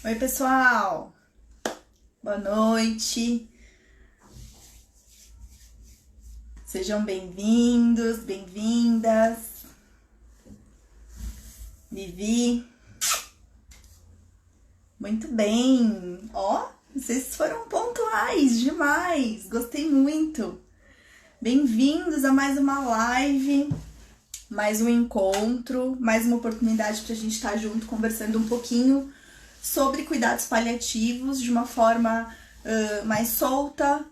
Oi, pessoal! Boa noite! Sejam bem-vindos, bem-vindas. Vivi. Muito bem! Ó, vocês foram pontuais demais! Gostei muito! Bem-vindos a mais uma live, mais um encontro, mais uma oportunidade para a gente estar junto conversando um pouquinho sobre cuidados paliativos de uma forma mais solta,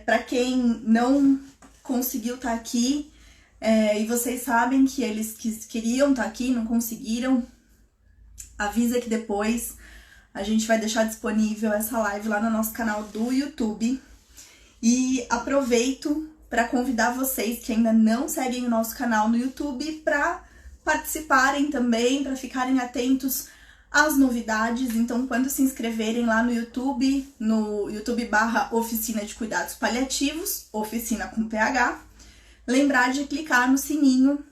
para quem não conseguiu estar aqui, e vocês sabem que eles queriam estar aqui, não conseguiram, avisa que depois a gente vai deixar disponível essa live lá no nosso canal do YouTube. E aproveito para convidar vocês que ainda não seguem o nosso canal no YouTube para participarem também, para ficarem atentos às novidades. Então, quando se inscreverem lá no YouTube /Oficina de Cuidados Paliativos, oficina com PH, lembrar de clicar no sininho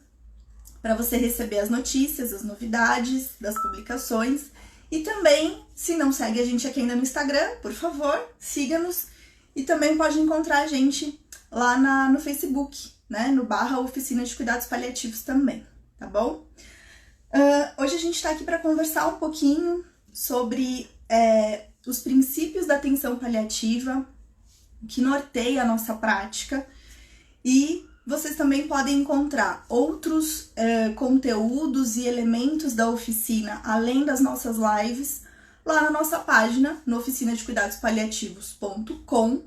para você receber as notícias, as novidades das publicações. E também, se não segue a gente aqui ainda no Instagram, por favor, siga-nos. E também pode encontrar a gente lá no Facebook, né? No /Oficina de Cuidados Paliativos também, tá bom? Hoje a gente está aqui para conversar um pouquinho sobre os princípios da atenção paliativa que norteia a nossa prática, e vocês também podem encontrar outros conteúdos e elementos da oficina, além das nossas lives, lá na nossa página, no oficinadecuidadospaliativos.com,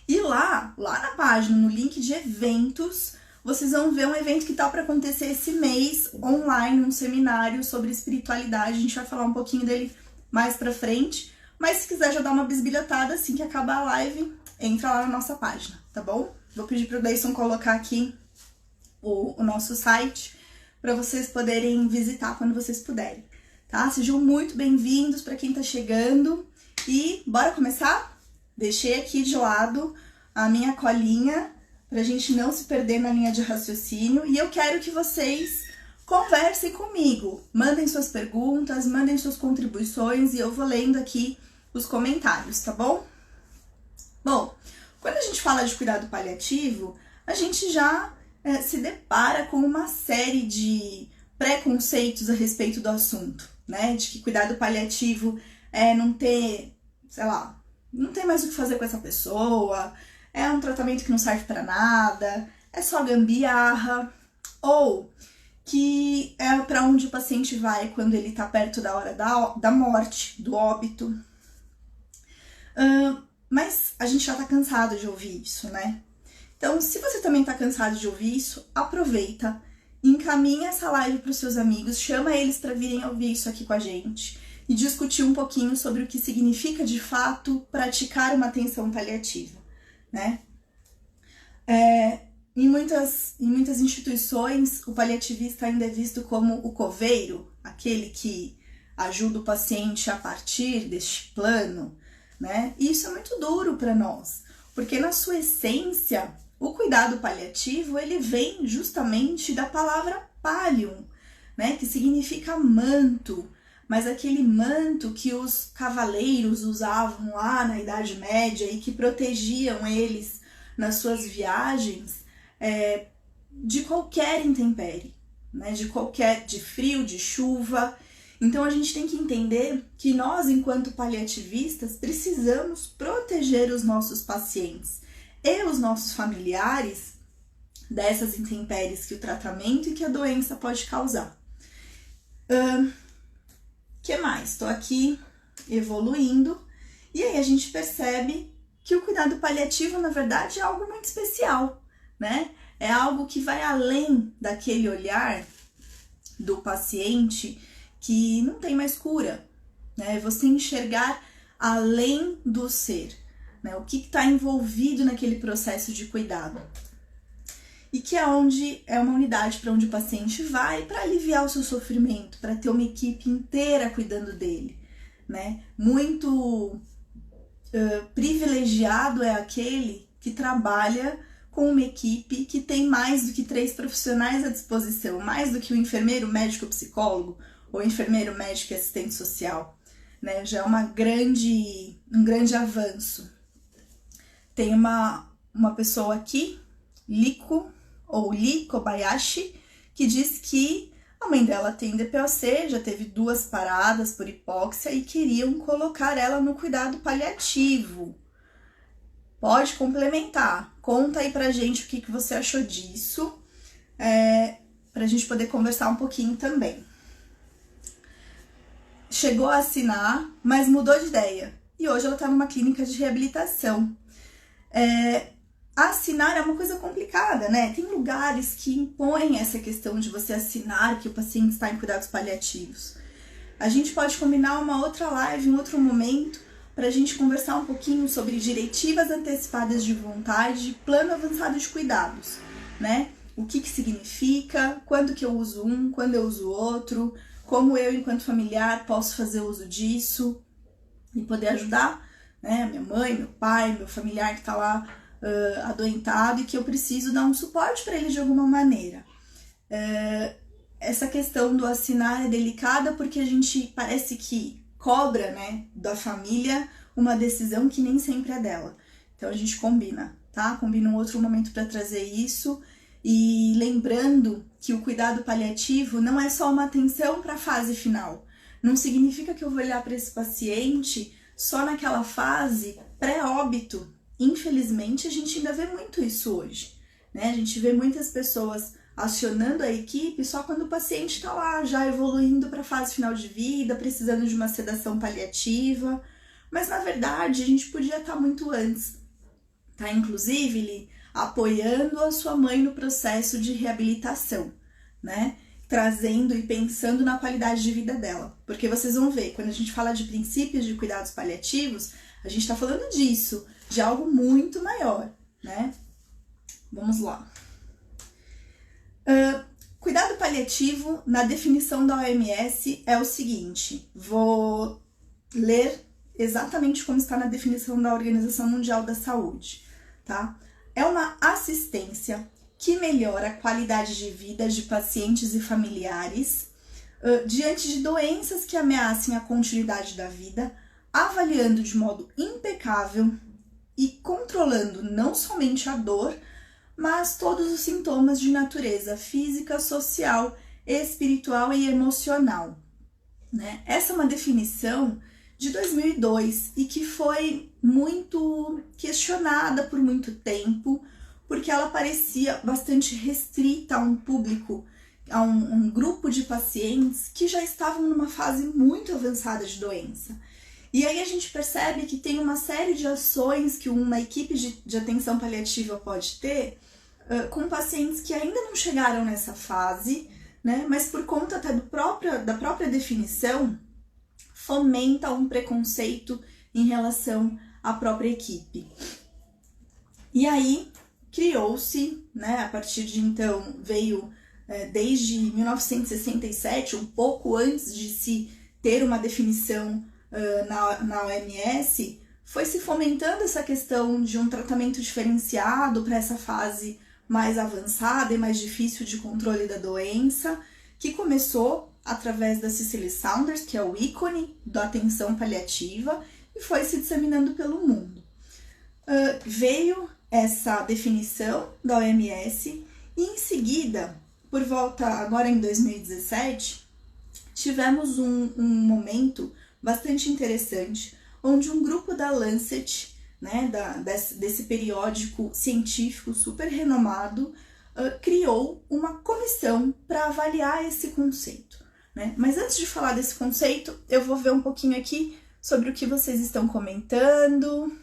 e lá na página, no link de eventos, vocês vão ver um evento que tá para acontecer esse mês, online, um seminário sobre espiritualidade. A gente vai falar um pouquinho dele mais pra frente, mas se quiser já dar uma bisbilhotada assim que acabar a live, entra lá na nossa página, tá bom? Vou pedir pro Deison colocar aqui o nosso site para vocês poderem visitar quando vocês puderem, tá? Sejam muito bem-vindos para quem tá chegando e bora começar? Deixei aqui de lado a minha colinha pra gente não se perder na linha de raciocínio, e eu quero que vocês conversem comigo, mandem suas perguntas, mandem suas contribuições e eu vou lendo aqui os comentários, tá bom? Bom, quando a gente fala de cuidado paliativo, a gente já se depara com uma série de preconceitos a respeito do assunto, né? De que cuidado paliativo é não ter, sei lá, não tem mais o que fazer com essa pessoa, é um tratamento que não serve para nada, é só gambiarra, ou que é para onde o paciente vai quando ele está perto da hora da morte, do óbito. Mas a gente já está cansado de ouvir isso, né? Então, se você também está cansado de ouvir isso, aproveita, encaminha essa live para os seus amigos, chama eles para virem ouvir isso aqui com a gente e discutir um pouquinho sobre o que significa de fato praticar uma atenção paliativa, né? Em muitas instituições, o paliativista ainda é visto como o coveiro, aquele que ajuda o paciente a partir deste plano, né? E isso é muito duro para nós, porque na sua essência, o cuidado paliativo, ele vem justamente da palavra pallium, né? Que significa manto, mas aquele manto que os cavaleiros usavam lá na Idade Média e que protegiam eles nas suas viagens de qualquer intempérie, né? De frio, de chuva. Então a gente tem que entender que nós, enquanto paliativistas, precisamos proteger os nossos pacientes e os nossos familiares dessas intempéries que o tratamento e que a doença pode causar. Que mais? Estou aqui evoluindo e aí a gente percebe que o cuidado paliativo, na verdade, é algo muito especial, né? É algo que vai além daquele olhar do paciente que não tem mais cura, né? Você enxergar além do ser, né? O que está envolvido naquele processo de cuidado. E que é uma unidade para onde o paciente vai para aliviar o seu sofrimento, para ter uma equipe inteira cuidando dele, né? Muito privilegiado é aquele que trabalha com uma equipe que tem mais do que 3 profissionais à disposição, mais do que o enfermeiro, médico, psicólogo, ou enfermeiro, médico e assistente social, né? Já é um grande avanço. Tem uma pessoa aqui, Liko Kobayashi, que diz que a mãe dela tem DPOC, já teve 2 paradas por hipóxia e queriam colocar ela no cuidado paliativo. Pode complementar. Conta aí pra gente o que você achou disso, pra gente poder conversar um pouquinho também. Chegou a assinar, mas mudou de ideia. E hoje ela tá numa clínica de reabilitação. Assinar é uma coisa complicada, né? Tem lugares que impõem essa questão de você assinar que o paciente está em cuidados paliativos. A gente pode combinar uma outra live, um outro momento, para a gente conversar um pouquinho sobre diretivas antecipadas de vontade, plano avançado de cuidados, né? O que significa, quando que eu uso um, quando eu uso outro, como eu, enquanto familiar, posso fazer uso disso e poder ajudar, né? Minha mãe, meu pai, meu familiar que está lá adoentado e que eu preciso dar um suporte para ele de alguma maneira. Essa questão do assinar é delicada porque a gente parece que cobra, né, da família uma decisão que nem sempre é dela. Então a gente combina, tá? Combina um outro momento para trazer isso e lembrando que o cuidado paliativo não é só uma atenção para a fase final. Não significa que eu vou olhar para esse paciente só naquela fase pré-óbito. Infelizmente, a gente ainda vê muito isso hoje, né? A gente vê muitas pessoas acionando a equipe só quando o paciente está lá, já evoluindo para a fase final de vida, precisando de uma sedação paliativa. Mas, na verdade, a gente podia estar muito antes, tá? Inclusive, Li, apoiando a sua mãe no processo de reabilitação, né? Trazendo e pensando na qualidade de vida dela. Porque vocês vão ver, quando a gente fala de princípios de cuidados paliativos, a gente está falando disso, de algo muito maior, né? Vamos lá. Cuidado paliativo, na definição da OMS, é o seguinte. Vou ler exatamente como está na definição da Organização Mundial da Saúde, tá? É uma assistência que melhora a qualidade de vida de pacientes e familiares diante de doenças que ameacem a continuidade da vida, avaliando de modo impecável e controlando não somente a dor, mas todos os sintomas de natureza física, social, espiritual e emocional, né? Essa é uma definição de 2002 e que foi muito questionada por muito tempo, porque ela parecia bastante restrita a um público, a um grupo de pacientes que já estavam numa fase muito avançada de doença. E aí a gente percebe que tem uma série de ações que uma equipe de atenção paliativa pode ter com pacientes que ainda não chegaram nessa fase, né? Mas por conta até da própria definição, fomenta um preconceito em relação à própria equipe. E aí criou-se, né, a partir de então, veio desde 1967, um pouco antes de se ter uma definição na OMS, foi se fomentando essa questão de um tratamento diferenciado para essa fase mais avançada e mais difícil de controle da doença, que começou através da Cicely Saunders, que é o ícone da atenção paliativa, e foi se disseminando pelo mundo. Veio essa definição da OMS e em seguida, por volta agora em 2017, tivemos um momento bastante interessante, onde um grupo da Lancet, né, desse periódico científico super renomado, criou uma comissão para avaliar esse conceito, né? Mas antes de falar desse conceito, eu vou ver um pouquinho aqui sobre o que vocês estão comentando.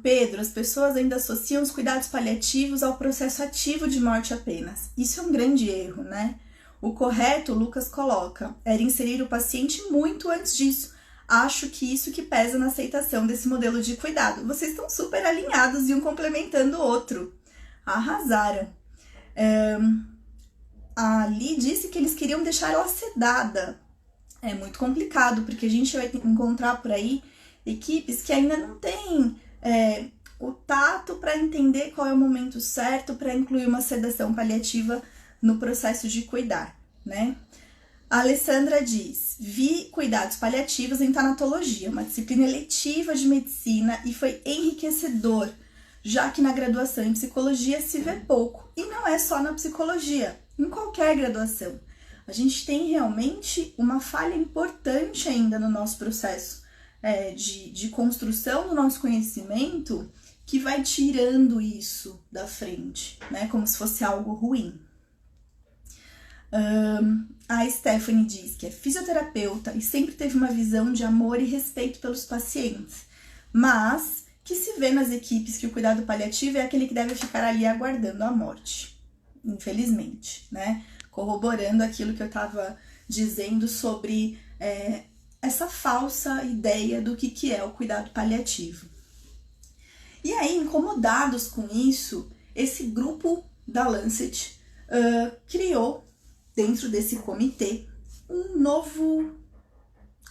Pedro, as pessoas ainda associam os cuidados paliativos ao processo ativo de morte apenas. Isso é um grande erro, né? O correto, o Lucas coloca, era inserir o paciente muito antes disso. Acho que isso que pesa na aceitação desse modelo de cuidado. Vocês estão super alinhados e um complementando o outro. Arrasaram. A Li disse que eles queriam deixar ela sedada. É muito complicado, porque a gente vai encontrar por aí equipes que ainda não têm o tato para entender qual é o momento certo para incluir uma sedação paliativa no processo de cuidar, né? A Alessandra diz: vi cuidados paliativos em tanatologia, uma disciplina eletiva de medicina, e foi enriquecedor, já que na graduação em psicologia se vê pouco. E não é só na psicologia, em qualquer graduação. A gente tem realmente uma falha importante ainda no nosso processo de construção do nosso conhecimento, que vai tirando isso da frente, né? Como se fosse algo ruim. A Stephanie diz que é fisioterapeuta e sempre teve uma visão de amor e respeito pelos pacientes, mas que se vê nas equipes que o cuidado paliativo é aquele que deve ficar ali aguardando a morte, infelizmente, né? Corroborando aquilo que eu estava dizendo sobre essa falsa ideia do que é o cuidado paliativo. E aí, incomodados com isso, esse grupo da Lancet criou, dentro desse comitê, um novo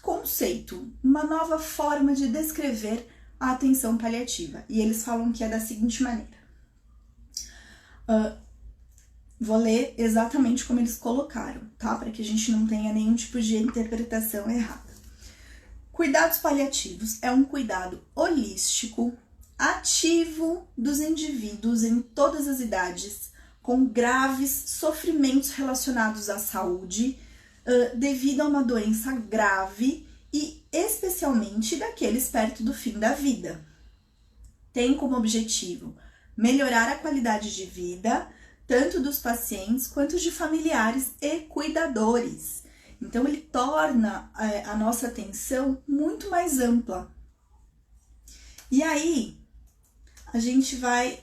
conceito, uma nova forma de descrever a atenção paliativa. E eles falam que é da seguinte maneira. Vou ler exatamente como eles colocaram, tá? Para que a gente não tenha nenhum tipo de interpretação errada. Cuidados paliativos é um cuidado holístico, ativo dos indivíduos em todas as idades, com graves sofrimentos relacionados à saúde, devido a uma doença grave e especialmente daqueles perto do fim da vida. Tem como objetivo melhorar a qualidade de vida, tanto dos pacientes quanto de familiares e cuidadores. Então, ele torna a nossa atenção muito mais ampla. E aí, a gente vai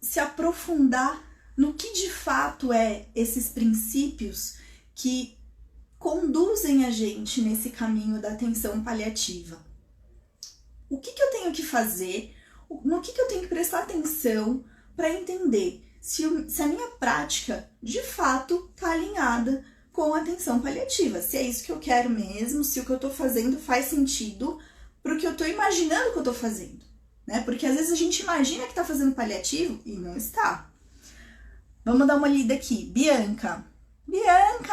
se aprofundar no que de fato esses princípios que conduzem a gente nesse caminho da atenção paliativa. O que eu tenho que fazer, no que eu tenho que prestar atenção para entender se a minha prática de fato está alinhada com a atenção paliativa, se é isso que eu quero mesmo, se o que eu estou fazendo faz sentido para o que eu estou imaginando que eu estou fazendo, né? Porque às vezes a gente imagina que está fazendo paliativo e não está. Vamos dar uma lida aqui. Bianca,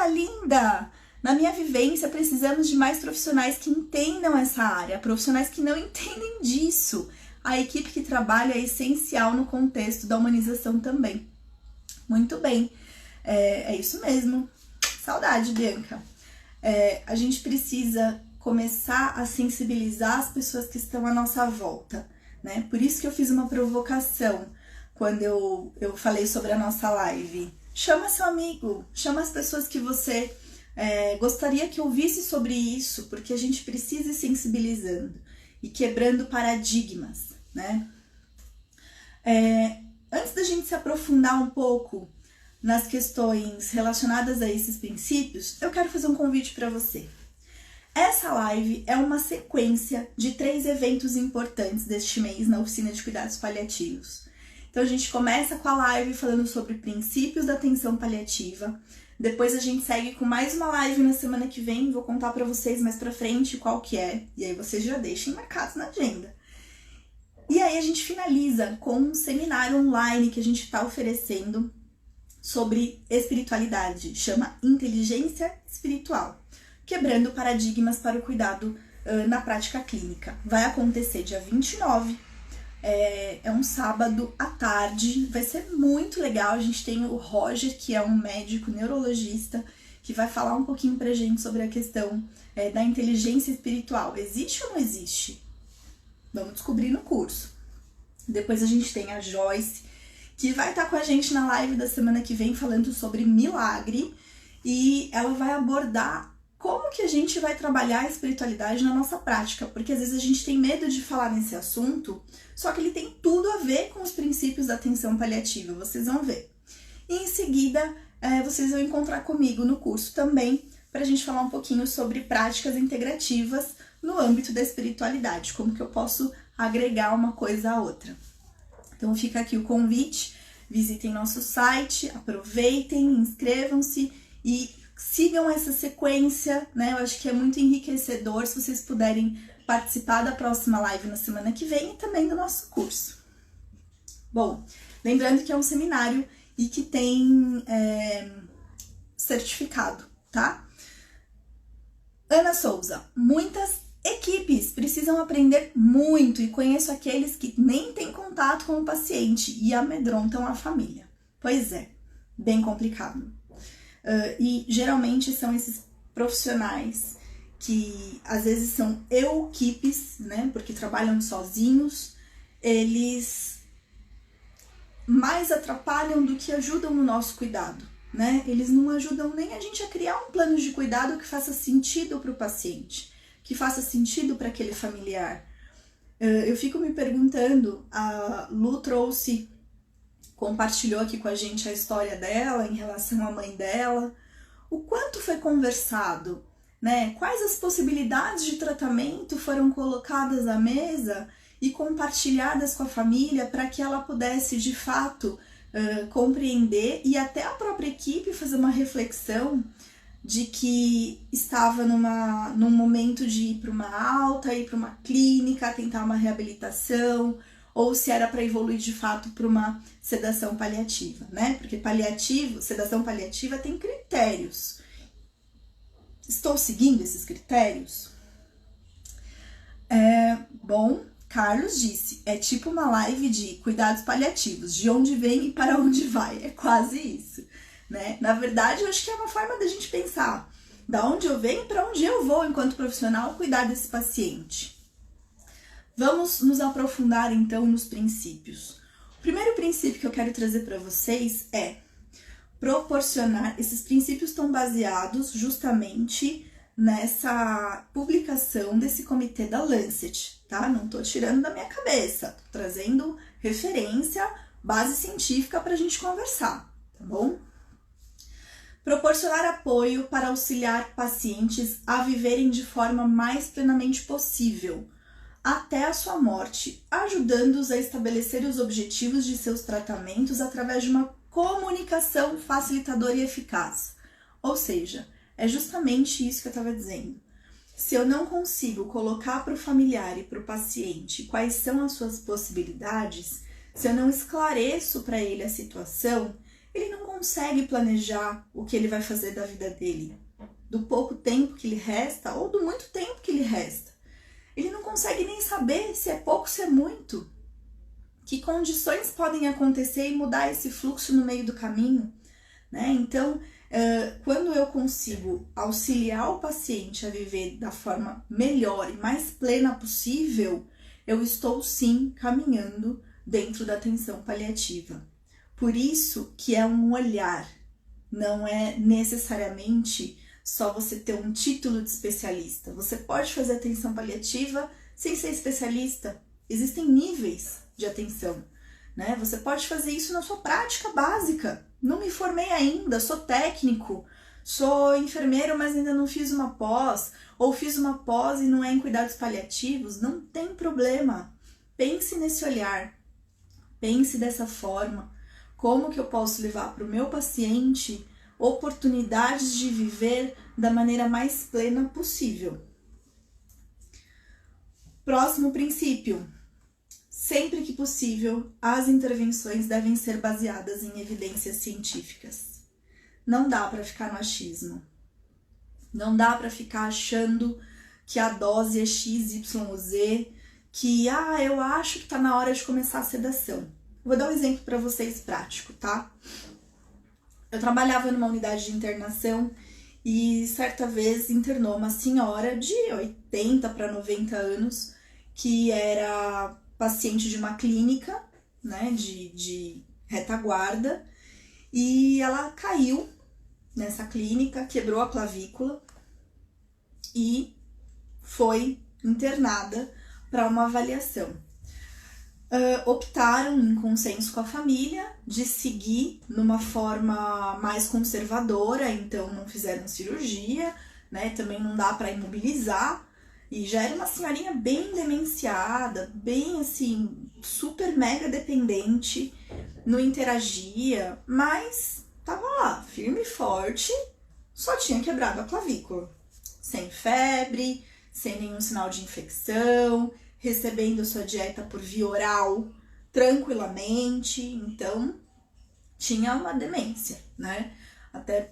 linda! Na minha vivência, precisamos de mais profissionais que entendam essa área, profissionais que não entendem disso. A equipe que trabalha é essencial no contexto da humanização também. Muito bem, é isso mesmo. Saudade, Bianca. A gente precisa começar a sensibilizar as pessoas que estão à nossa volta, né? Por isso que eu fiz uma provocação quando eu falei sobre a nossa live. Chama seu amigo, chama as pessoas que você gostaria que ouvisse sobre isso, porque a gente precisa ir sensibilizando e quebrando paradigmas, né? Antes da gente se aprofundar um pouco nas questões relacionadas a esses princípios, eu quero fazer um convite para você. Essa live é uma sequência de 3 eventos importantes deste mês na oficina de cuidados paliativos. Então a gente começa com a live falando sobre princípios da atenção paliativa. Depois a gente segue com mais uma live na semana que vem, vou contar para vocês mais pra frente qual que é, e aí vocês já deixem marcados na agenda. E aí a gente finaliza com um seminário online que a gente está oferecendo sobre espiritualidade, chama Inteligência Espiritual, quebrando paradigmas para o cuidado na prática clínica. Vai acontecer dia 29, é um sábado à tarde, vai ser muito legal. A gente tem o Roger, que é um médico neurologista, que vai falar um pouquinho pra gente sobre a questão da inteligência espiritual. Existe ou não existe? Vamos descobrir no curso. Depois a gente tem a Joyce, que vai estar com a gente na live da semana que vem falando sobre milagre, e ela vai abordar como que a gente vai trabalhar a espiritualidade na nossa prática, porque às vezes a gente tem medo de falar nesse assunto, só que ele tem tudo a ver com os princípios da atenção paliativa, vocês vão ver. E em seguida, vocês vão encontrar comigo no curso também, para a gente falar um pouquinho sobre práticas integrativas no âmbito da espiritualidade, como que eu posso agregar uma coisa à outra. Então fica aqui o convite, visitem nosso site, aproveitem, inscrevam-se e sigam essa sequência, né? Eu acho que é muito enriquecedor se vocês puderem participar da próxima live na semana que vem e também do nosso curso. Bom, lembrando que é um seminário e que tem certificado, tá? Ana Souza, muitas equipes precisam aprender muito e conheço aqueles que nem têm contato com o paciente e amedrontam a família. Pois é, bem complicado. E geralmente são esses profissionais que às vezes são equipes, né, porque trabalham sozinhos, eles mais atrapalham do que ajudam no nosso cuidado, né? Eles não ajudam nem a gente a criar um plano de cuidado que faça sentido para o paciente, que faça sentido para aquele familiar. Eu fico me perguntando, a Lu compartilhou aqui com a gente a história dela em relação à mãe dela, o quanto foi conversado, né? Quais as possibilidades de tratamento foram colocadas à mesa e compartilhadas com a família para que ela pudesse de fato compreender e até a própria equipe fazer uma reflexão de que estava num momento de ir para uma alta, ir para uma clínica, tentar uma reabilitação, ou se era para evoluir de fato para uma sedação paliativa, né? Porque sedação paliativa tem critérios. Estou seguindo esses critérios? Bom, Carlos disse, é tipo uma live de cuidados paliativos, de onde vem e para onde vai, é quase isso, né? Na verdade, eu acho que é uma forma da gente pensar, da onde eu venho e para onde eu vou enquanto profissional cuidar desse paciente. Vamos nos aprofundar então nos princípios. O primeiro princípio que eu quero trazer para vocês é proporcionar, esses princípios estão baseados justamente nessa publicação desse comitê da Lancet, tá? Não tô tirando da minha cabeça, tô trazendo referência, base científica para a gente conversar, tá bom? Proporcionar apoio para auxiliar pacientes a viverem de forma mais plenamente possível, até a sua morte, ajudando-os a estabelecer os objetivos de seus tratamentos através de uma comunicação facilitadora e eficaz. Ou seja, é justamente isso que eu estava dizendo. Se eu não consigo colocar para o familiar e para o paciente quais são as suas possibilidades, se eu não esclareço para ele a situação, ele não consegue planejar o que ele vai fazer da vida dele, do pouco tempo que lhe resta ou do muito tempo que lhe resta. Ele não consegue nem saber se é pouco ou se é muito. Que condições podem acontecer e mudar esse fluxo no meio do caminho, né? Então, quando eu consigo auxiliar o paciente a viver da forma melhor e mais plena possível, eu estou sim caminhando dentro da atenção paliativa. Por isso que é um olhar, não é necessariamente só você ter um título de especialista. Você pode fazer atenção paliativa sem ser especialista. Existem níveis de atenção, né? Você pode fazer isso na sua prática básica. Não me formei ainda, sou técnico, sou enfermeiro, mas ainda não fiz uma pós, ou fiz uma pós e não é em cuidados paliativos. Não tem problema. Pense nesse olhar, pense dessa forma. Como que eu posso levar para o meu paciente oportunidades de viver da maneira mais plena possível? Próximo princípio. Sempre que possível, as intervenções devem ser baseadas em evidências científicas. Não dá para ficar no achismo. Não dá para ficar achando que a dose é X, Y ou Z, que eu acho que está na hora de começar a sedação. Vou dar um exemplo para vocês prático, tá? Eu trabalhava numa unidade de internação e certa vez internou uma senhora de 80 para 90 anos que era paciente de uma clínica, né, de retaguarda, e ela caiu nessa clínica, quebrou a clavícula e foi internada para uma avaliação. Optaram, em consenso com a família, de seguir numa forma mais conservadora, então não fizeram cirurgia, né? Também não dá para imobilizar, e já era uma senhorinha bem demenciada, bem assim, super mega dependente, não interagia, mas tava lá, firme e forte, só tinha quebrado a clavícula, sem febre, sem nenhum sinal de infecção, recebendo sua dieta por via oral tranquilamente, então tinha uma demência, né? Até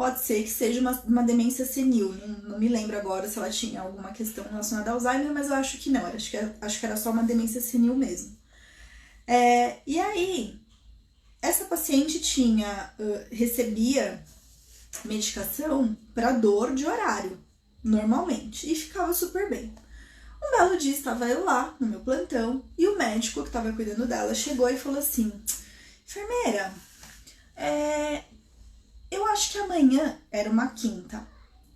pode ser que seja uma demência senil. Não me lembro agora se ela tinha alguma questão relacionada ao Alzheimer, mas eu acho que não, acho que era só uma demência senil mesmo. E aí, essa paciente recebia medicação para dor de horário, normalmente, e ficava super bem. Um belo dia estava eu lá, no meu plantão, e o médico que estava cuidando dela chegou e falou assim: enfermeira, eu acho que amanhã, era uma quinta,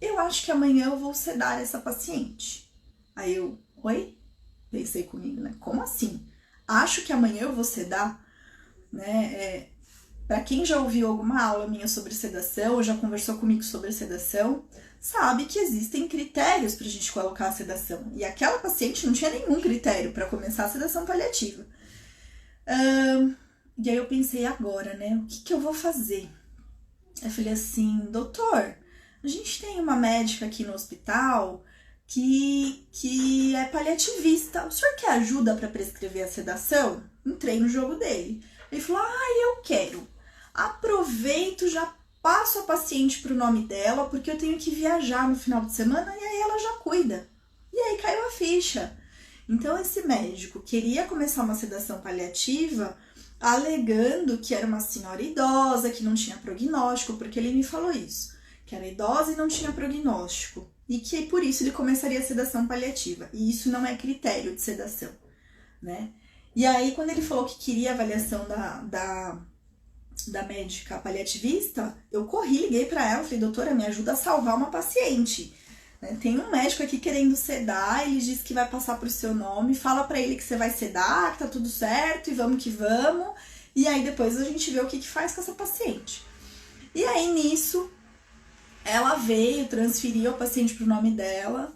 eu acho que amanhã eu vou sedar essa paciente. Aí eu, oi? Pensei comigo, né? Como assim? Acho que amanhã eu vou sedar, né? Para quem já ouviu alguma aula minha sobre sedação, ou já conversou comigo sobre sedação, sabe que existem critérios para a gente colocar a sedação. E aquela paciente não tinha nenhum critério para começar a sedação paliativa. E aí eu pensei, agora, né? O que eu vou fazer? Eu falei assim, doutor, a gente tem uma médica aqui no hospital que é paliativista. O senhor quer ajuda para prescrever a sedação? Entrei no jogo dele. Ele falou, eu quero. Aproveito, já passo a paciente pro nome dela, porque eu tenho que viajar no final de semana e aí ela já cuida. E aí caiu a ficha. Então esse médico queria começar uma sedação paliativa alegando que era uma senhora idosa, que não tinha prognóstico, porque ele me falou isso, que era idosa e não tinha prognóstico, e que por isso ele começaria a sedação paliativa. E isso não é critério de sedação, né? E aí, quando ele falou que queria a avaliação da médica paliativista, eu corri, liguei para ela, falei, doutora, me ajuda a salvar uma paciente. Tem um médico aqui querendo sedar, ele disse que vai passar pro seu nome, fala para ele que você vai sedar, que tá tudo certo e vamos que vamos. E aí depois a gente vê o que faz com essa paciente. E aí nisso, ela veio, transferiu a paciente pro nome dela,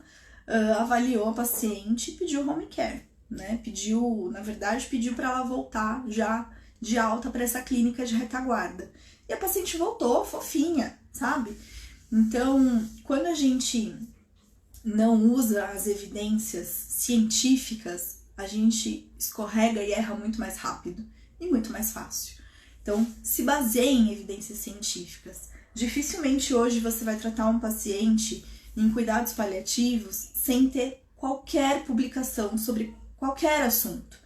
avaliou a paciente e pediu home care, né? Pediu para ela voltar já de alta para essa clínica de retaguarda. E a paciente voltou, fofinha, sabe? Então, quando a gente não usa as evidências científicas, a gente escorrega e erra muito mais rápido e muito mais fácil. Então, se baseie em evidências científicas. Dificilmente hoje você vai tratar um paciente em cuidados paliativos sem ter qualquer publicação sobre qualquer assunto,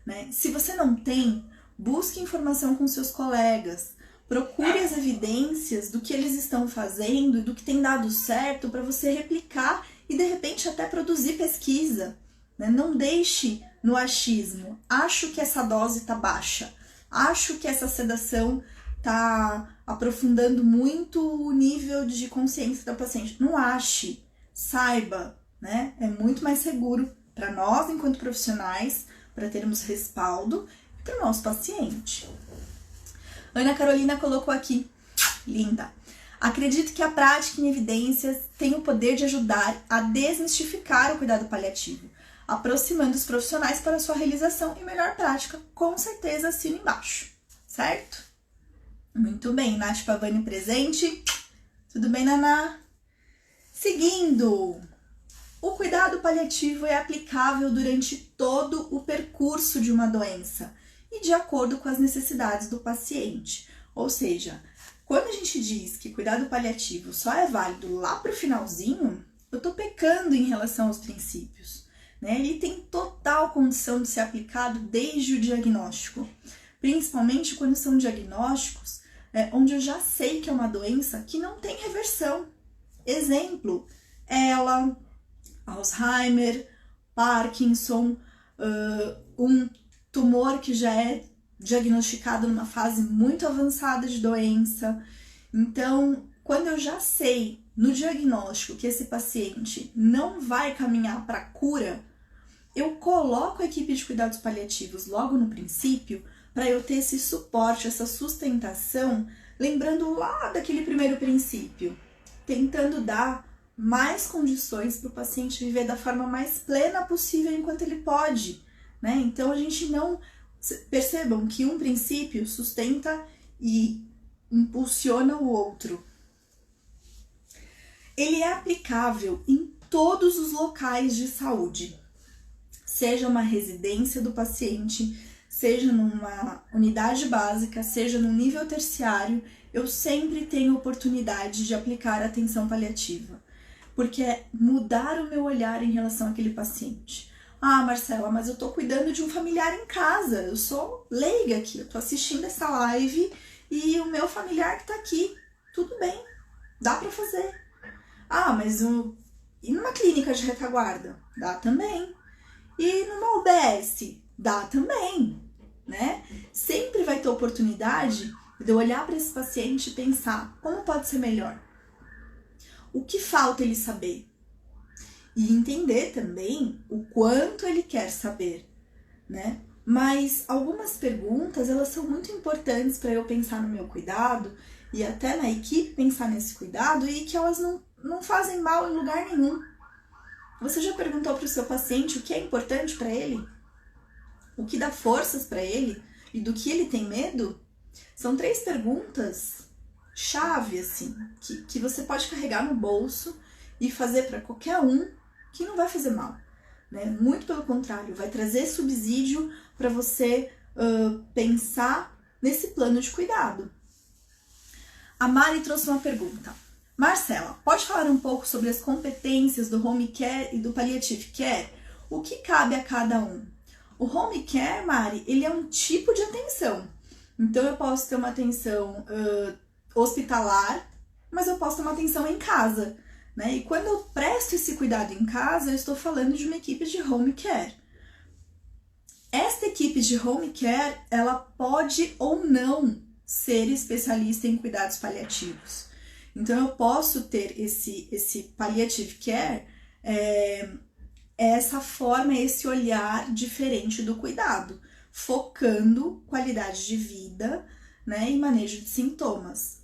né? Se você não tem, busque informação com seus colegas, procure as evidências do que eles estão fazendo e do que tem dado certo para você replicar e de repente até produzir pesquisa, né? Não deixe no achismo, acho que essa dose está baixa, acho que essa sedação está aprofundando muito o nível de consciência da paciente. Não ache, saiba, né? É muito mais seguro para nós enquanto profissionais, para termos respaldo, e para o nosso paciente. Ana Carolina colocou aqui, linda. Acredito que a prática em evidências tem o poder de ajudar a desmistificar o cuidado paliativo, aproximando os profissionais para sua realização e melhor prática. Com certeza assino embaixo, certo? Muito bem, Nath Pavani presente. Tudo bem, Naná? Seguindo, o cuidado paliativo é aplicável durante todo o percurso de uma doença e de acordo com as necessidades do paciente. Ou seja, quando a gente diz que cuidado paliativo só é válido lá para o finalzinho, eu estou pecando em relação aos princípios, né? Ele tem total condição de ser aplicado desde o diagnóstico, principalmente quando são diagnósticos onde eu já sei que é uma doença que não tem reversão. Exemplo, ela, Alzheimer, Parkinson, um tumor que já é diagnosticado numa fase muito avançada de doença. Então, quando eu já sei no diagnóstico que esse paciente não vai caminhar para a cura, eu coloco a equipe de cuidados paliativos logo no princípio para eu ter esse suporte, essa sustentação, lembrando lá daquele primeiro princípio, tentando dar mais condições para o paciente viver da forma mais plena possível enquanto ele pode, né? Então a gente não... Percebam que um princípio sustenta e impulsiona o outro. Ele é aplicável em todos os locais de saúde, seja uma residência do paciente, seja numa unidade básica, seja no nível terciário, eu sempre tenho oportunidade de aplicar a atenção paliativa, porque é mudar o meu olhar em relação àquele paciente. Ah, Marcela, mas eu tô cuidando de um familiar em casa, eu sou leiga aqui, eu tô assistindo essa live e o meu familiar que tá aqui, tudo bem, dá pra fazer. Ah, mas e numa clínica de retaguarda? Dá também. E numa UBS? Dá também, né? Sempre vai ter oportunidade de eu olhar para esse paciente e pensar como pode ser melhor. O que falta ele saber? E entender também o quanto ele quer saber, né? Mas algumas perguntas, elas são muito importantes para eu pensar no meu cuidado e até na equipe pensar nesse cuidado e que elas não fazem mal em lugar nenhum. Você já perguntou para o seu paciente o que é importante para ele? O que dá forças para ele? E do que ele tem medo? São 3 perguntas chave, assim, que você pode carregar no bolso e fazer para qualquer um que não vai fazer mal, né? Muito pelo contrário, vai trazer subsídio para você pensar nesse plano de cuidado. A Mari trouxe uma pergunta. Marcela, pode falar um pouco sobre as competências do home care e do palliative care? O que cabe a cada um? O home care, Mari, ele é um tipo de atenção. Então, eu posso ter uma atenção hospitalar, mas eu posso ter uma atenção em casa, né? E quando eu presto esse cuidado em casa, eu estou falando de uma equipe de home care. Esta equipe de home care, ela pode ou não ser especialista em cuidados paliativos. Então, eu posso ter esse palliative care, essa forma, esse olhar diferente do cuidado, focando qualidade de vida, né, e manejo de sintomas.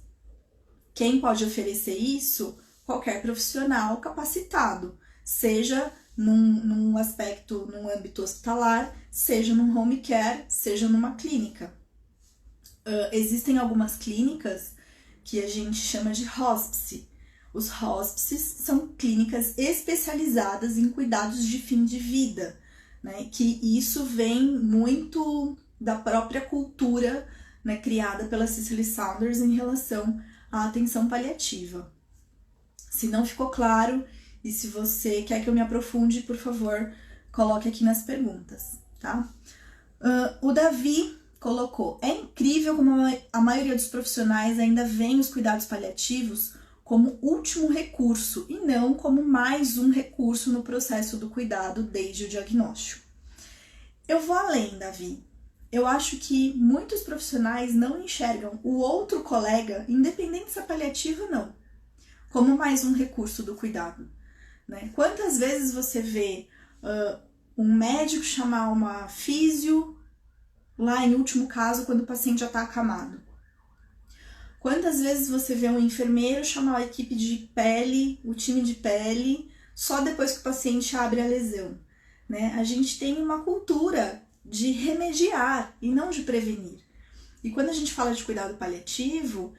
Quem pode oferecer isso? Qualquer profissional capacitado, seja num aspecto, num âmbito hospitalar, seja num home care, seja numa clínica. Existem algumas clínicas que a gente chama de hospice. Os hospices são clínicas especializadas em cuidados de fim de vida, né? Que isso vem muito da própria cultura, né, criada pela Cicely Saunders em relação à atenção paliativa. Se não ficou claro e se você quer que eu me aprofunde, por favor, coloque aqui nas perguntas, tá? O Davi colocou: é incrível como a maioria dos profissionais ainda veem os cuidados paliativos como último recurso e não como mais um recurso no processo do cuidado desde o diagnóstico. Eu vou além, Davi. Eu acho que muitos profissionais não enxergam o outro colega, independente se é paliativo ou não, como mais um recurso do cuidado, né? Quantas vezes você vê um médico chamar uma físio lá em último caso, quando o paciente já está acamado? Quantas vezes você vê um enfermeiro chamar a equipe de pele, o time de pele, só depois que o paciente abre a lesão, né? A gente tem uma cultura de remediar e não de prevenir. E quando a gente fala de cuidado paliativo,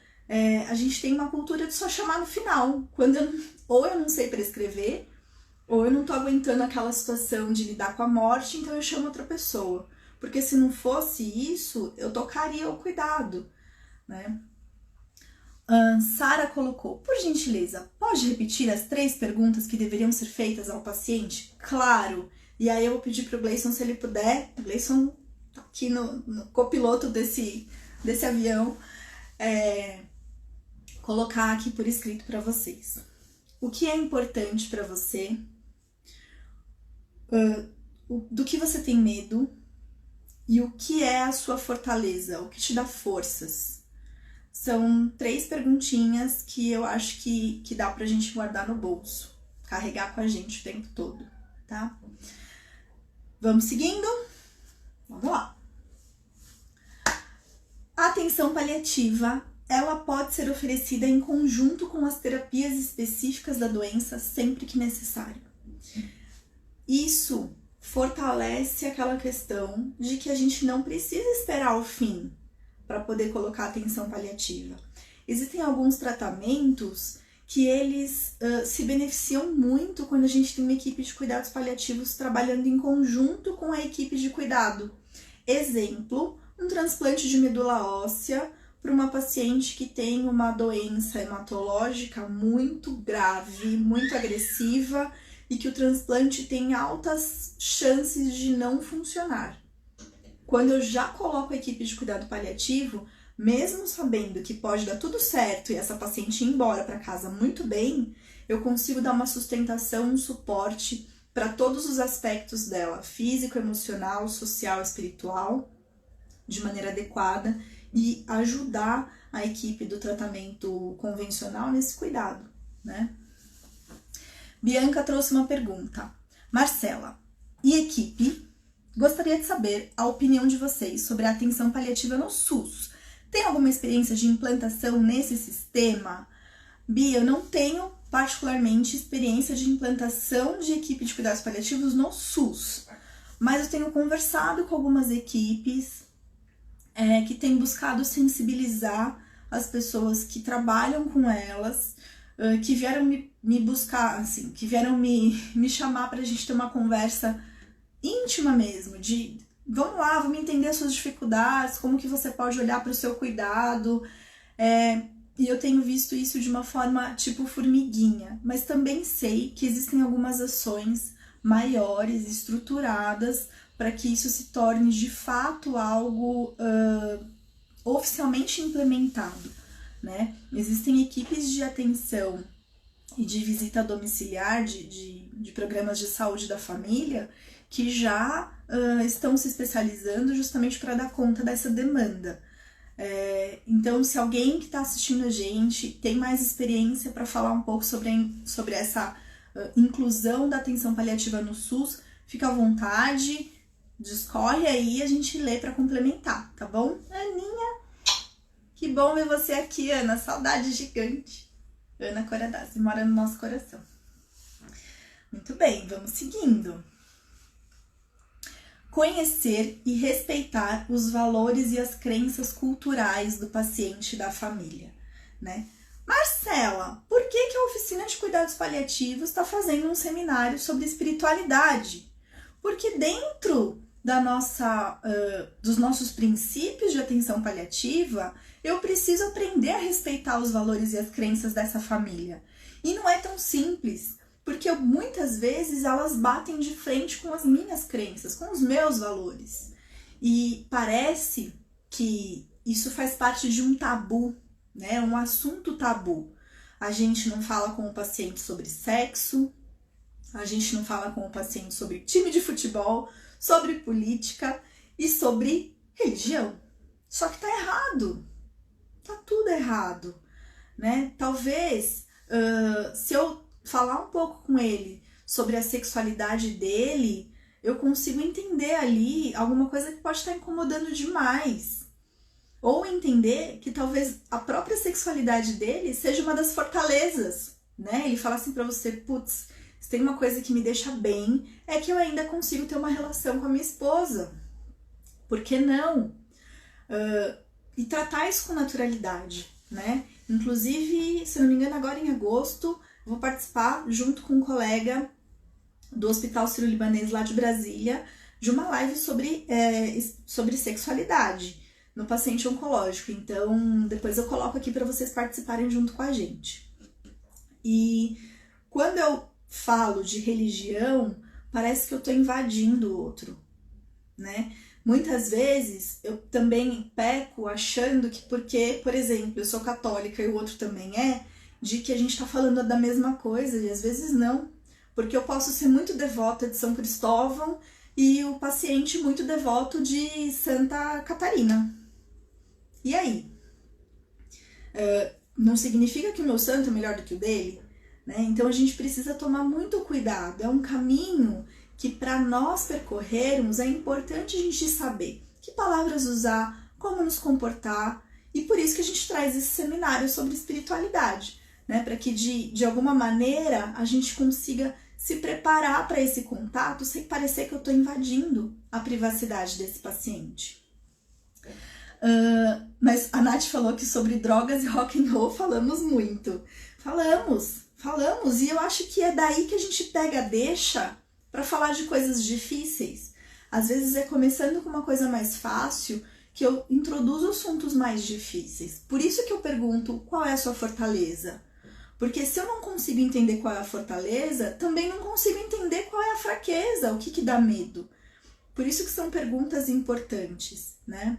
a gente tem uma cultura de só chamar no final, quando ou eu não sei prescrever, ou eu não tô aguentando aquela situação de lidar com a morte, então eu chamo outra pessoa. Porque se não fosse isso, eu tocaria o cuidado, né? Sara colocou: por gentileza, pode repetir as 3 perguntas que deveriam ser feitas ao paciente? Claro! E aí eu vou pedir pro Gleison, se ele puder, o Gleison tá aqui no copiloto desse avião, colocar aqui por escrito para vocês. O que é importante para você? Do que você tem medo? E o que é a sua fortaleza? O que te dá forças? São 3 perguntinhas que eu acho que dá pra gente guardar no bolso, carregar com a gente o tempo todo, tá? Vamos seguindo? Vamos lá. A atenção paliativa, ela pode ser oferecida em conjunto com as terapias específicas da doença sempre que necessário. Isso fortalece aquela questão de que a gente não precisa esperar o fim para poder colocar atenção paliativa. Existem alguns tratamentos que eles se beneficiam muito quando a gente tem uma equipe de cuidados paliativos trabalhando em conjunto com a equipe de cuidado. Exemplo, um transplante de medula óssea para uma paciente que tem uma doença hematológica muito grave, muito agressiva e que o transplante tem altas chances de não funcionar. Quando eu já coloco a equipe de cuidado paliativo, mesmo sabendo que pode dar tudo certo e essa paciente ir embora para casa muito bem, eu consigo dar uma sustentação, um suporte para todos os aspectos dela, físico, emocional, social, espiritual, de maneira adequada e ajudar a equipe do tratamento convencional nesse cuidado, né? Bianca trouxe uma pergunta. Marcela, e equipe? Gostaria de saber a opinião de vocês sobre a atenção paliativa no SUS. Tem alguma experiência de implantação nesse sistema? Bia, eu não tenho particularmente experiência de implantação de equipe de cuidados paliativos no SUS, mas eu tenho conversado com algumas equipes que têm buscado sensibilizar as pessoas que trabalham com elas, que vieram me buscar, assim, que vieram me chamar para a gente ter uma conversa íntima mesmo, de vamos lá, vamos entender as suas dificuldades, como que você pode olhar para o seu cuidado, e eu tenho visto isso de uma forma tipo formiguinha, mas também sei que existem algumas ações maiores, estruturadas, para que isso se torne de fato algo oficialmente implementado, né? Existem equipes de atenção e de visita domiciliar, de programas de saúde da família, que já estão se especializando justamente para dar conta dessa demanda. Então, se alguém que está assistindo a gente tem mais experiência para falar um pouco sobre essa inclusão da atenção paliativa no SUS, fica à vontade, discorre aí e a gente lê para complementar, tá bom? Aninha, que bom ver você aqui, Ana, saudade gigante. Ana Coradassi, mora no nosso coração. Muito bem, vamos seguindo. Conhecer e respeitar os valores e as crenças culturais do paciente e da família, né? Marcela, por que a oficina de cuidados paliativos está fazendo um seminário sobre espiritualidade? Porque dentro dos nossos princípios de atenção paliativa, eu preciso aprender a respeitar os valores e as crenças dessa família. E não é tão simples, porque muitas vezes elas batem de frente com as minhas crenças, com os meus valores. E parece que isso faz parte de um tabu, né? Um assunto tabu. A gente não fala com o paciente sobre sexo, a gente não fala com o paciente sobre time de futebol, sobre política e sobre religião. Só que tá errado. Tá tudo errado, né? Talvez, se eu falar um pouco com ele sobre a sexualidade dele, eu consigo entender ali alguma coisa que pode estar incomodando demais. Ou entender que talvez a própria sexualidade dele seja uma das fortalezas, né? Ele fala assim pra você, putz, se tem uma coisa que me deixa bem, é que eu ainda consigo ter uma relação com a minha esposa. Por que não? E tratar isso com naturalidade, né? Inclusive, se não me engano, agora em agosto, vou participar, junto com um colega do Hospital Sírio-Libanês lá de Brasília, de uma live sobre sexualidade no paciente oncológico. Então, depois eu coloco aqui para vocês participarem junto com a gente. E quando eu falo de religião, parece que eu estou invadindo o outro, né? Muitas vezes eu também peco achando que porque, por exemplo, eu sou católica e o outro também de que a gente está falando da mesma coisa, e às vezes não. Porque eu posso ser muito devota de São Cristóvão e o paciente muito devoto de Santa Catarina. E aí? Não significa que o meu santo é melhor do que o dele, né? Então a gente precisa tomar muito cuidado. É um caminho que para nós percorrermos é importante a gente saber que palavras usar, como nos comportar, e por isso que a gente traz esse seminário sobre espiritualidade, né? Para que de alguma maneira a gente consiga se preparar para esse contato sem parecer que eu estou invadindo a privacidade desse paciente. Mas a Nath falou que sobre drogas e rock and roll falamos muito. Falamos, e eu acho que é daí que a gente pega a deixa para falar de coisas difíceis. Às vezes é começando com uma coisa mais fácil que eu introduzo assuntos mais difíceis. Por isso que eu pergunto qual é a sua fortaleza. Porque se eu não consigo entender qual é a fortaleza, também não consigo entender qual é a fraqueza, o que dá medo. Por isso que são perguntas importantes, né?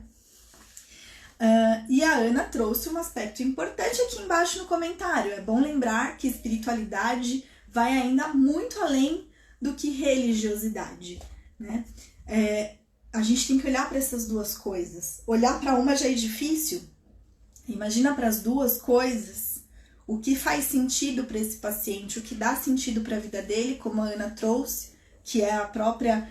E a Ana trouxe um aspecto importante aqui embaixo no comentário. É bom lembrar que espiritualidade vai ainda muito além do que religiosidade, né? A gente tem que olhar para essas duas coisas. Olhar para uma já é difícil. Imagina para as duas coisas o que faz sentido para esse paciente, o que dá sentido para a vida dele, como a Ana trouxe, que é a própria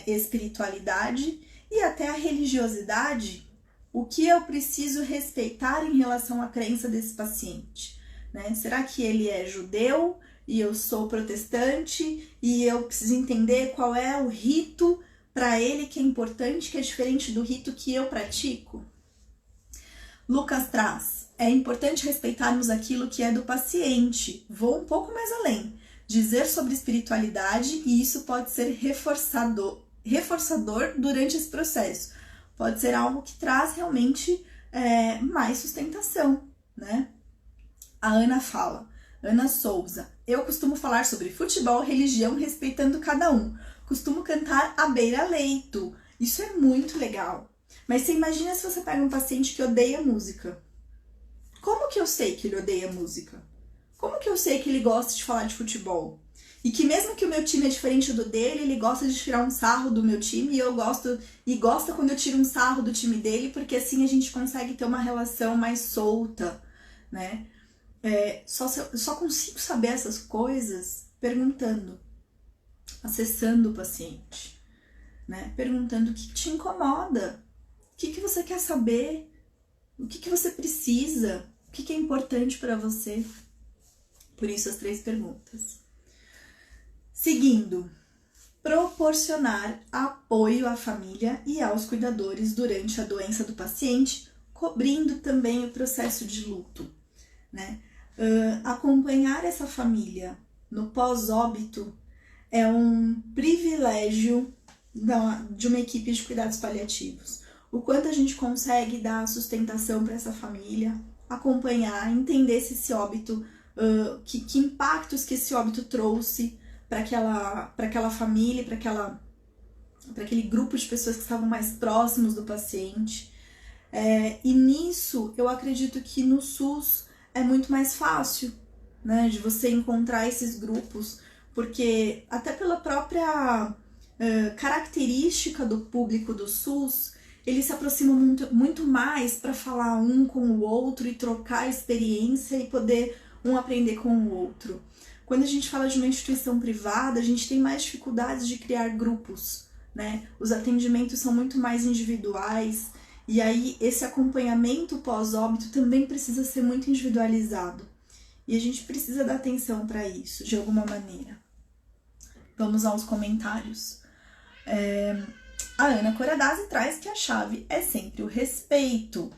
espiritualidade, e até a religiosidade, o que eu preciso respeitar em relação à crença desse paciente, né? Será que ele é judeu e eu sou protestante e eu preciso entender qual é o rito para ele que é importante, que é diferente do rito que eu pratico? Lucas traz: é importante respeitarmos aquilo que é do paciente. Vou um pouco mais além. Dizer sobre espiritualidade, e isso pode ser reforçador durante esse processo. Pode ser algo que traz realmente mais sustentação, né? A Ana fala, Ana Souza: eu costumo falar sobre futebol, religião, respeitando cada um. Costumo cantar à beira-leito. Isso é muito legal. Mas você imagina se você pega um paciente que odeia música. Como que eu sei que ele odeia música? Como que eu sei que ele gosta de falar de futebol? E que mesmo que o meu time é diferente do dele, ele gosta de tirar um sarro do meu time e gosta quando eu tiro um sarro do time dele, porque assim a gente consegue ter uma relação mais solta, né? Só consigo saber essas coisas perguntando, acessando o paciente, né? Perguntando o que te incomoda, o que você quer saber, o que você precisa, o que é importante para você. Por isso as 3 perguntas. Seguindo, proporcionar apoio à família e aos cuidadores durante a doença do paciente, cobrindo também o processo de luto, né? Acompanhar essa família no pós-óbito é um privilégio de uma equipe de cuidados paliativos. O quanto a gente consegue dar sustentação para essa família, acompanhar, entender se esse óbito, que impactos que esse óbito trouxe para aquela família, para aquele grupo de pessoas que estavam mais próximos do paciente. E nisso, eu acredito que no SUS é muito mais fácil, né, de você encontrar esses grupos, porque até pela própria característica do público do SUS, eles se aproximam muito mais para falar um com o outro e trocar experiência e poder um aprender com o outro. Quando a gente fala de uma instituição privada, a gente tem mais dificuldades de criar grupos, né? Os atendimentos são muito mais individuais e aí esse acompanhamento pós-óbito também precisa ser muito individualizado. E a gente precisa dar atenção para isso, de alguma maneira. Vamos aos comentários. A Ana Coradazzi traz que a chave é sempre o respeito.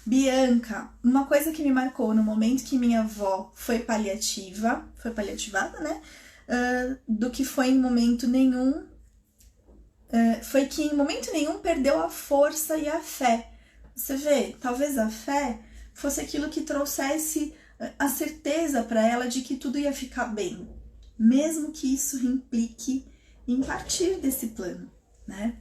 Bianca, uma coisa que me marcou no momento que minha avó foi paliativada, né? Do que foi em momento nenhum, foi que em momento nenhum perdeu a força e a fé. Você vê, talvez a fé fosse aquilo que trouxesse a certeza para ela de que tudo ia ficar bem, mesmo que isso implique em partir desse plano, né?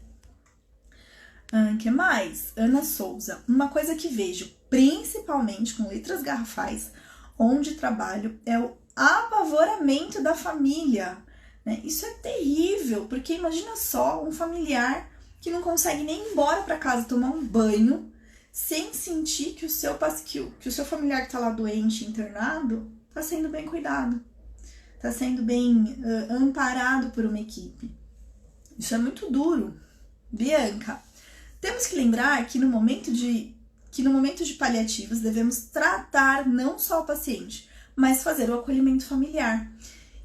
Que mais? Ana Souza. Uma coisa que vejo, principalmente com letras garrafais, onde trabalho, é o apavoramento da família, né? Isso é terrível, porque imagina só um familiar que não consegue nem ir embora para casa tomar um banho sem sentir que o seu familiar que está lá doente, internado, está sendo bem cuidado, está sendo bem amparado por uma equipe. Isso é muito duro. Bianca, temos que lembrar que no momento de paliativos devemos tratar não só o paciente, mas fazer o acolhimento familiar.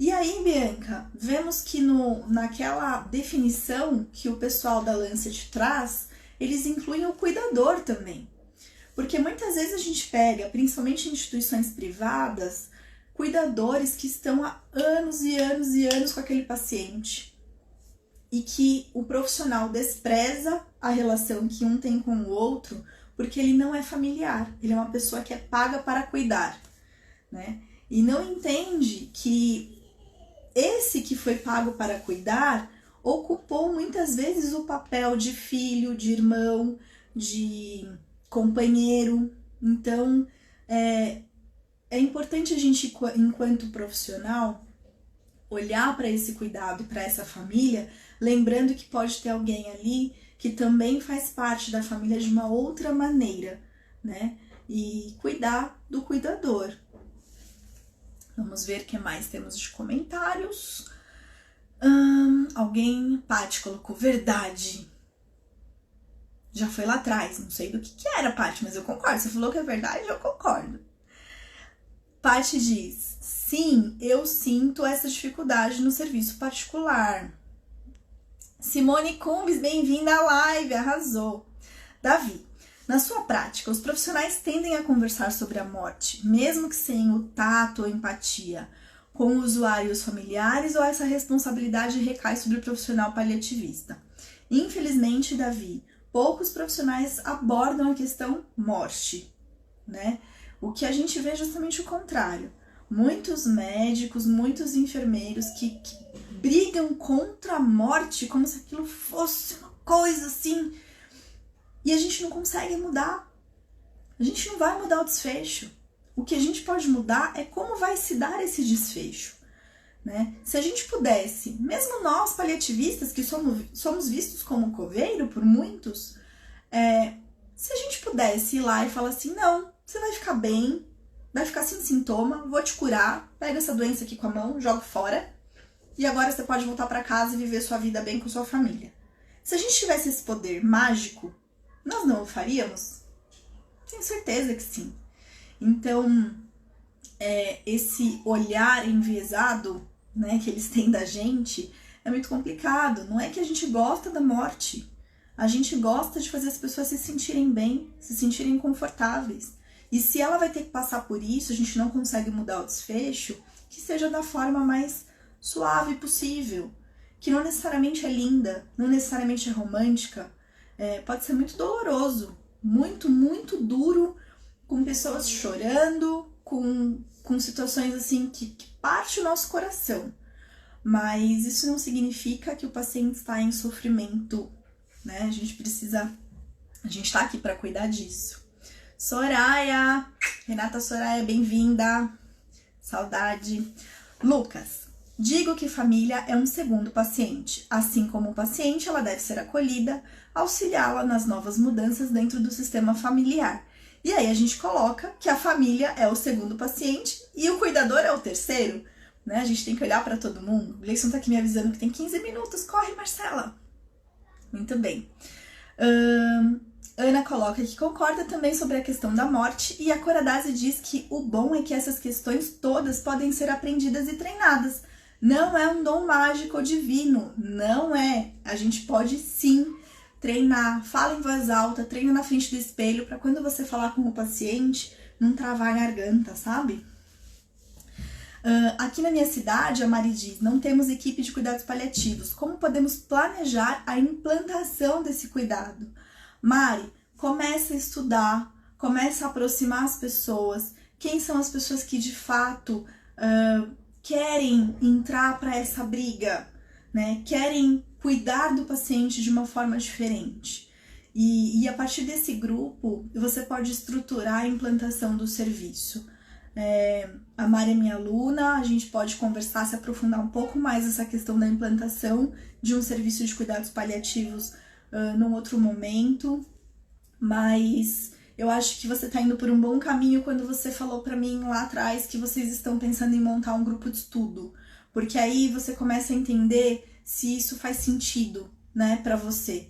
E aí, Bianca, vemos que naquela definição que o pessoal da Lancet traz, eles incluem o cuidador também. Porque muitas vezes a gente pega, principalmente em instituições privadas, cuidadores que estão há anos e anos e anos com aquele paciente. e que o profissional despreza a relação que um tem com o outro porque ele não é familiar, ele é uma pessoa que é paga para cuidar, né? E não entende que esse que foi pago para cuidar ocupou muitas vezes o papel de filho, de irmão, de companheiro. Então, é importante a gente, enquanto profissional, olhar para esse cuidado, para essa família, lembrando que pode ter alguém ali que também faz parte da família de uma outra maneira, né? E cuidar do cuidador. Vamos ver o que mais temos de comentários. Paty colocou verdade. Já foi lá atrás, não sei do que era, Paty, mas eu concordo. Você falou que é verdade, eu concordo. Paty diz, sim, eu sinto essa dificuldade no serviço particular. Simone Cumbis, bem-vinda à live, arrasou. Davi, na sua prática, os profissionais tendem a conversar sobre a morte, mesmo que sem o tato ou empatia, com o usuário e os familiares, ou essa responsabilidade recai sobre o profissional paliativista? Infelizmente, Davi, poucos profissionais abordam a questão morte, né? O que a gente vê é justamente o contrário. Muitos médicos, muitos enfermeiros que brigam contra a morte como se aquilo fosse uma coisa assim. E a gente não consegue mudar. A gente não vai mudar o desfecho. O que a gente pode mudar é como vai se dar esse desfecho, né? Se a gente pudesse, mesmo nós paliativistas, que somos vistos como coveiro por muitos, se a gente pudesse ir lá e falar assim, não, você vai ficar bem, vai ficar sem sintoma, vou te curar, pega essa doença aqui com a mão, joga fora, e agora você pode voltar para casa e viver sua vida bem com sua família. Se a gente tivesse esse poder mágico, nós não o faríamos? Tenho certeza que sim. Então, esse olhar enviesado, né, que eles têm da gente é muito complicado. Não é que a gente gosta da morte, a gente gosta de fazer as pessoas se sentirem bem, se sentirem confortáveis. E se ela vai ter que passar por isso, a gente não consegue mudar o desfecho, que seja da forma mais suave possível, que não necessariamente é linda, não necessariamente é romântica, pode ser muito doloroso, muito, muito duro, com pessoas chorando, com situações assim que parte o nosso coração. Mas isso não significa que o paciente está em sofrimento, né? A gente está aqui para cuidar disso. Soraya, Renata Soraya, bem-vinda, saudade. Lucas, digo que família é um segundo paciente. Assim como o paciente, ela deve ser acolhida, auxiliá-la nas novas mudanças dentro do sistema familiar. E aí a gente coloca que a família é o segundo paciente e o cuidador é o terceiro, né? A gente tem que olhar para todo mundo. O Gleison tá aqui me avisando que tem 15 minutos. Corre, Marcela! Muito bem. Ana coloca que concorda também sobre a questão da morte e a Coradase diz que o bom é que essas questões todas podem ser aprendidas e treinadas. Não é um dom mágico ou divino, não é. A gente pode sim treinar, fala em voz alta, treina na frente do espelho para quando você falar com o paciente não travar a garganta, sabe? Aqui na minha cidade, a Mari diz, não temos equipe de cuidados paliativos. Como podemos planejar a implantação desse cuidado? Mari, começa a estudar, começa a aproximar as pessoas. Quem são as pessoas que de fato querem entrar para essa briga, né? Querem cuidar do paciente de uma forma diferente. E a partir desse grupo, você pode estruturar a implantação do serviço. A Mari é minha aluna, a gente pode conversar, se aprofundar um pouco mais essa questão da implantação de um serviço de cuidados paliativos num outro momento, mas eu acho que você está indo por um bom caminho quando você falou para mim lá atrás que vocês estão pensando em montar um grupo de estudo, porque aí você começa a entender se isso faz sentido, né, para você,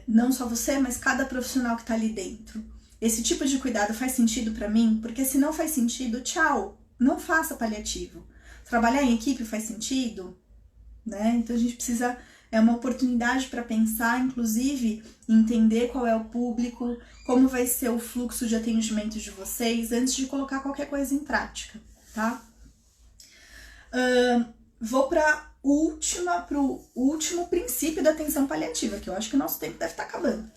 não só você, mas cada profissional que está ali dentro. Esse tipo de cuidado faz sentido para mim? Porque se não faz sentido, tchau, não faça paliativo. Trabalhar em equipe faz sentido, né? Então a gente precisa, é uma oportunidade para pensar, inclusive, entender qual é o público, como vai ser o fluxo de atendimento de vocês, antes de colocar qualquer coisa em prática, tá? Vou para pro último princípio da atenção paliativa, que eu acho que o nosso tempo deve estar acabando.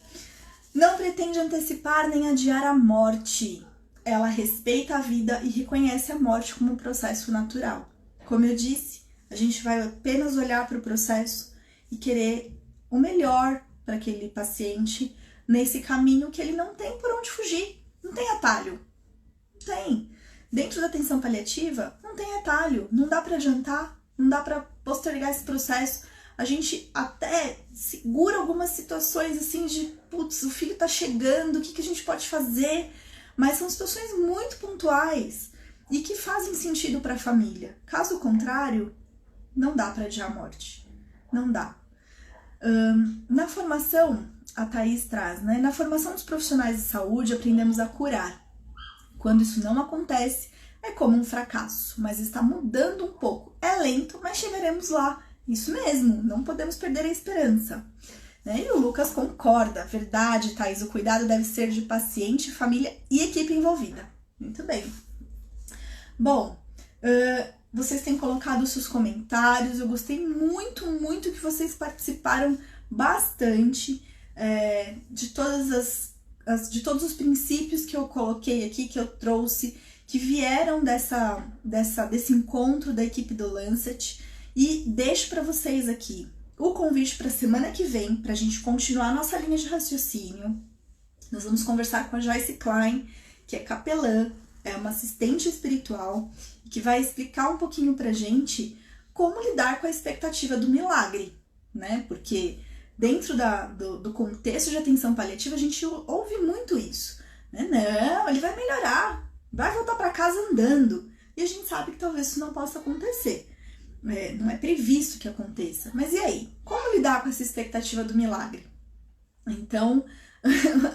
Não pretende antecipar nem adiar a morte. Ela respeita a vida e reconhece a morte como um processo natural. Como eu disse, a gente vai apenas olhar para o processo e querer o melhor para aquele paciente nesse caminho que ele não tem por onde fugir, não tem atalho, não tem. Dentro da atenção paliativa, não tem atalho, não dá para adiantar, não dá para postergar esse processo. A gente até segura algumas situações assim de, putz, o filho tá chegando, o que a gente pode fazer? Mas são situações muito pontuais e que fazem sentido para a família. Caso contrário, não dá para adiar a morte, não dá. Na formação, a Thaís traz, né? Na formação dos profissionais de saúde, aprendemos a curar. Quando isso não acontece, é como um fracasso, mas está mudando um pouco. É lento, mas chegaremos lá. Isso mesmo, não podemos perder a esperança. Né? E o Lucas concorda, verdade, Thaís, o cuidado deve ser de paciente, família e equipe envolvida. Muito bem. Bom, vocês têm colocado os seus comentários, eu gostei muito que vocês participaram bastante de todos os princípios que eu coloquei aqui, que eu trouxe, que vieram desse encontro da equipe do Lancet. E deixo para vocês aqui o convite para a semana que vem, para a gente continuar a nossa linha de raciocínio. Nós vamos conversar com a Joyce Klein, que é capelã, é uma assistente espiritual, que vai explicar um pouquinho pra gente como lidar com a expectativa do milagre, né? Porque dentro do contexto de atenção paliativa, a gente ouve muito isso, né? Não, ele vai melhorar, vai voltar para casa andando. E a gente sabe que talvez isso não possa acontecer. Não é previsto que aconteça. Mas e aí? Como lidar com essa expectativa do milagre? Então,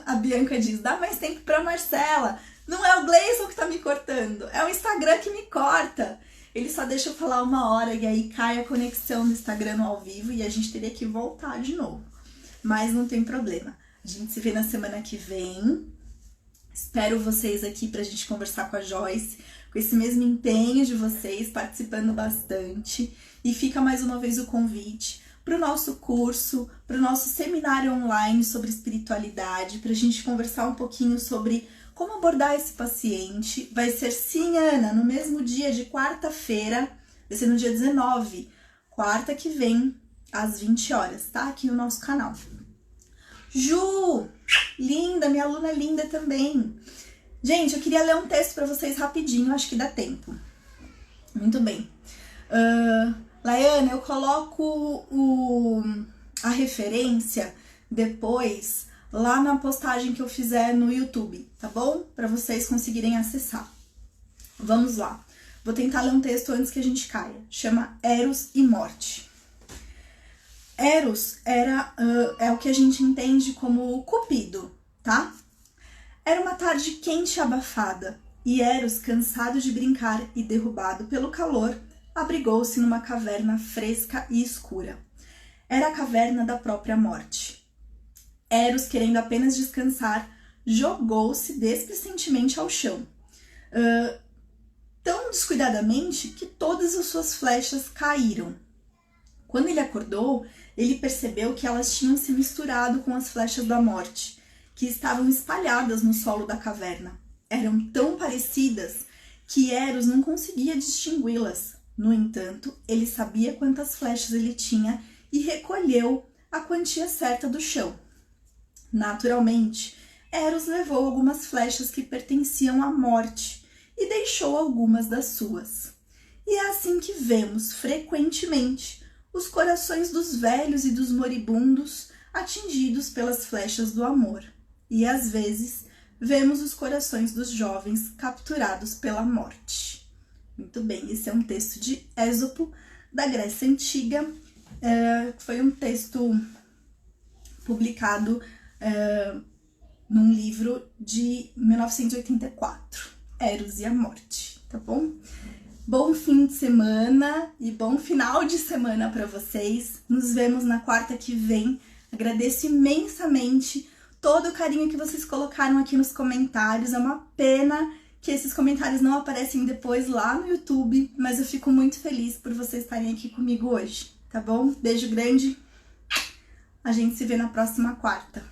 a Bianca diz, dá mais tempo pra Marcela. Não é o Gleison que tá me cortando, é o Instagram que me corta. Ele só deixa eu falar 1 hora e aí cai a conexão do Instagram no ao vivo e a gente teria que voltar de novo. Mas não tem problema. A gente se vê na semana que vem. Espero vocês aqui pra gente conversar com a Joyce, com esse mesmo empenho de vocês, participando bastante. E fica mais uma vez o convite para o nosso curso, para o nosso seminário online sobre espiritualidade, para a gente conversar um pouquinho sobre como abordar esse paciente. Vai ser sim, Ana, no mesmo dia de quarta-feira, vai ser no dia 19, quarta que vem, às 20 horas, tá? Aqui no nosso canal. Ju, linda, minha aluna linda também. Gente, eu queria ler um texto para vocês rapidinho, acho que dá tempo. Muito bem. Laiane, eu coloco a referência depois lá na postagem que eu fizer no YouTube, tá bom? Para vocês conseguirem acessar. Vamos lá. Vou tentar ler um texto antes que a gente caia. Chama Eros e Morte. Eros é o que a gente entende como Cupido, tá? Era uma tarde quente e abafada, e Eros, cansado de brincar e derrubado pelo calor, abrigou-se numa caverna fresca e escura. Era a caverna da própria morte. Eros, querendo apenas descansar, jogou-se desprecentemente ao chão. Tão descuidadamente que todas as suas flechas caíram. Quando ele acordou, ele percebeu que elas tinham se misturado com as flechas da morte, que estavam espalhadas no solo da caverna. Eram tão parecidas que Eros não conseguia distingui-las. No entanto, ele sabia quantas flechas ele tinha e recolheu a quantia certa do chão. Naturalmente, Eros levou algumas flechas que pertenciam à morte e deixou algumas das suas. E é assim que vemos frequentemente os corações dos velhos e dos moribundos atingidos pelas flechas do amor. E às vezes vemos os corações dos jovens capturados pela morte. Muito bem, esse é um texto de Ésopo, da Grécia Antiga. Foi um texto publicado num livro de 1984, Eros e a Morte, tá bom? Bom fim de semana e bom final de semana para vocês. Nos vemos na quarta que vem. Agradeço imensamente todo o carinho que vocês colocaram aqui nos comentários. É uma pena que esses comentários não aparecem depois lá no YouTube, mas eu fico muito feliz por vocês estarem aqui comigo hoje, tá bom? Beijo grande, a gente se vê na próxima quarta.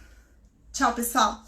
Tchau, pessoal!